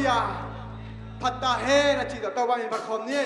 Hallelujah. Thật ta he là chỉ đạo tao bằng bạc khom nhé.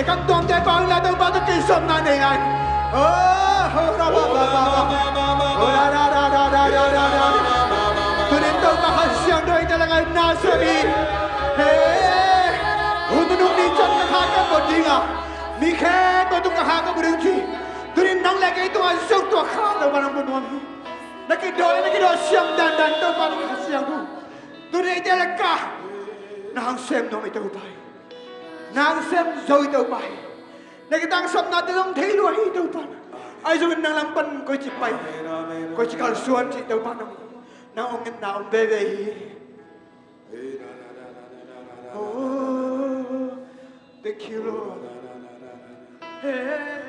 căng tuồng để bao là đâu bao tất kỳ sông na này này tôi đến đâu mà hạt xiang đôi ta là ngày na sơ bi tôi nung đi chân cái hàng cái bột gì à mi khe tôi tung cái hàng cái bột gì tôi đến nắng lại cái tôi sâu tôi khát đâu mà nông bột gì nó cái đôi xiang đàn đàn đâu mà hạt xiang đâu tôi đến đây là cả nàng xem nó mới đâu bay nàng xem rồi đâu bay này cái tăng sập nào tôi không thấy đuôi đâu bay ai rồi nàng làm bận coi chỉ bay coi chỉ cần xuân chỉ đâu bay nàng ông nhân nào về về oh thank you Lord hey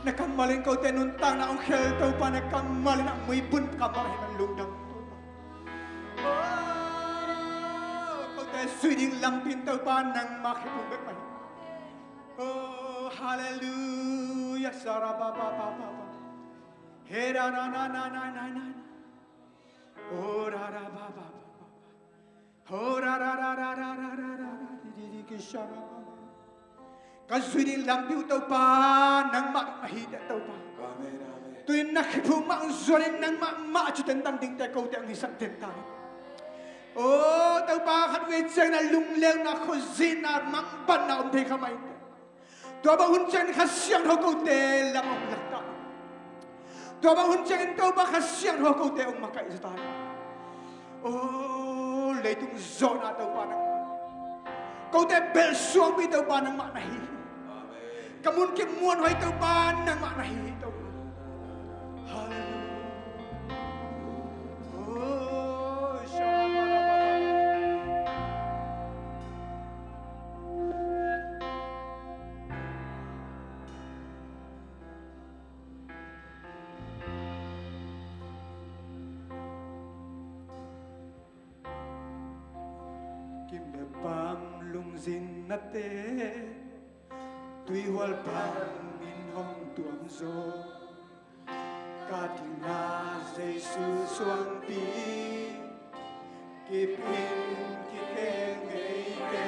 Nakammalin kau tenuntang na ang khel tau pa nakammalin ang muy bun kamahin ang lungdang. Kau te suiding lampin tau pa nang makipubek mahin. Oh, hallelujah, sarababababa. Hera na na na na na na. Oh, ra ra ba ba ba. Oh, ra ra ra ra ra ra ra ra. Di kisara. Kasuinin lang piu tau pa nang makahida tau pa. Amen, amen. Tuin nakipu mangzorin nang maachutan tanding te kau te ang isang tentang. Oh, tau pa katwitsang na lunglew na kusina mangban na umte kamay te. Tua ba huncang kasyang ho kau te lamang lakta. Tua ba huncang tau pa kasyang ho kau te ang makaisatan. Oh, leitung zona tau pa nang kau te belsuang pi tau pa nang maknahi. Kamun kemuan hoy tau pa nang maknahi tau. Hallelujah. Oh, kim de pam lung zin na te. Tuy hual pang in hong tuam zo Kating na Zeisu suang pi Kipin kiteng ngay ke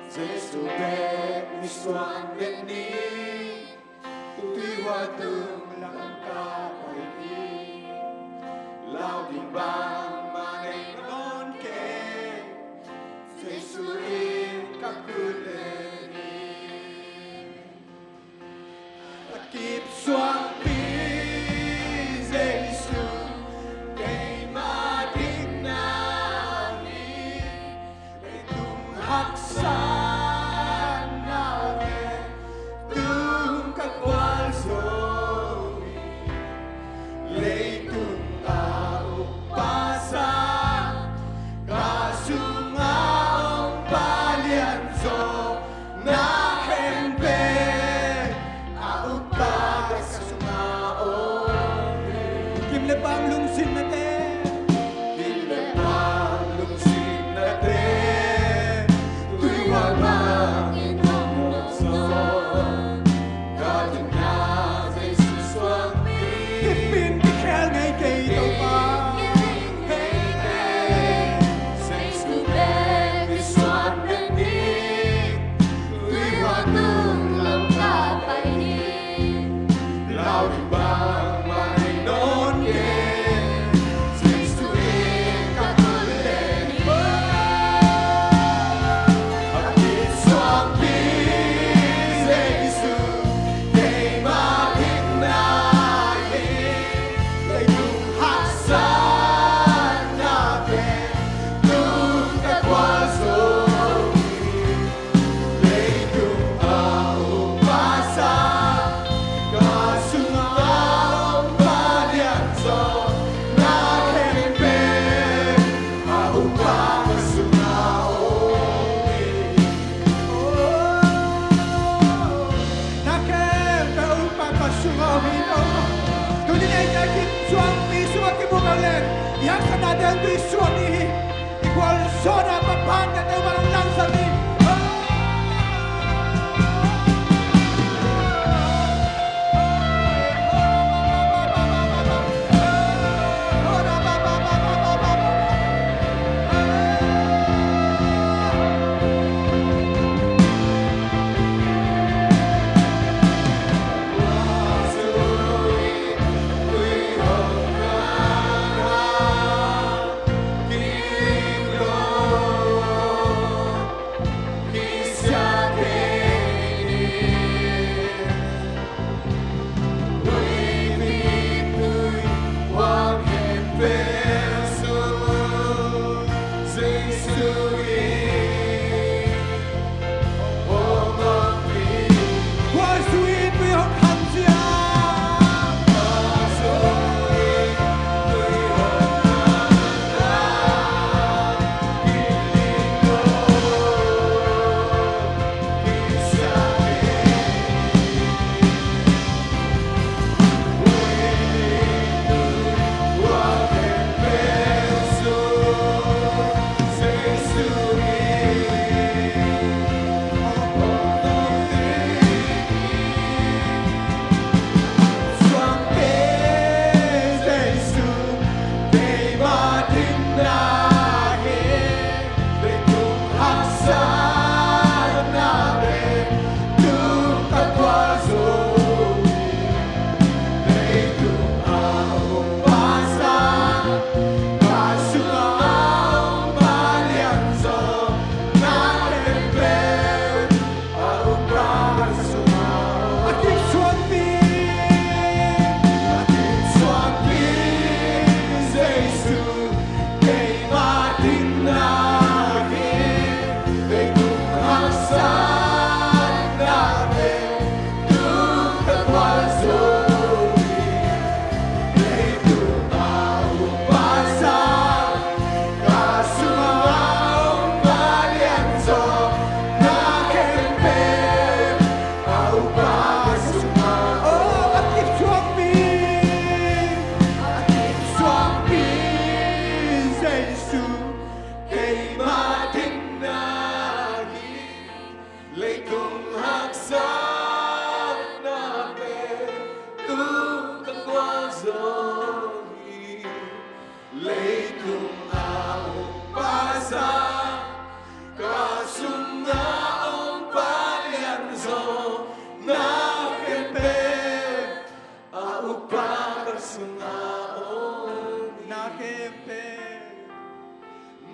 Zeisu bek mi suang bet ni Tuy hual tung lang ka pai ni Lao ding bang manay non ke Zeisu in kakule Keep swung peace, Zeisu, kay mating nami, itong haksan namin, itong kakwalsomi, itong tawh pasa, kasungaong palianso, na Pang lungsin na te Dile pang lungsin na te Tuy wabang inong lukso Kating na Zeisu suang pi Kipin kikel ngay kay tau pa Hey hey Zeisu bek mi suang na ni Tuy wabang lang kapay ni Lao di bang manay non Yang senada tu suami igual zona papan dan orang langsung ni.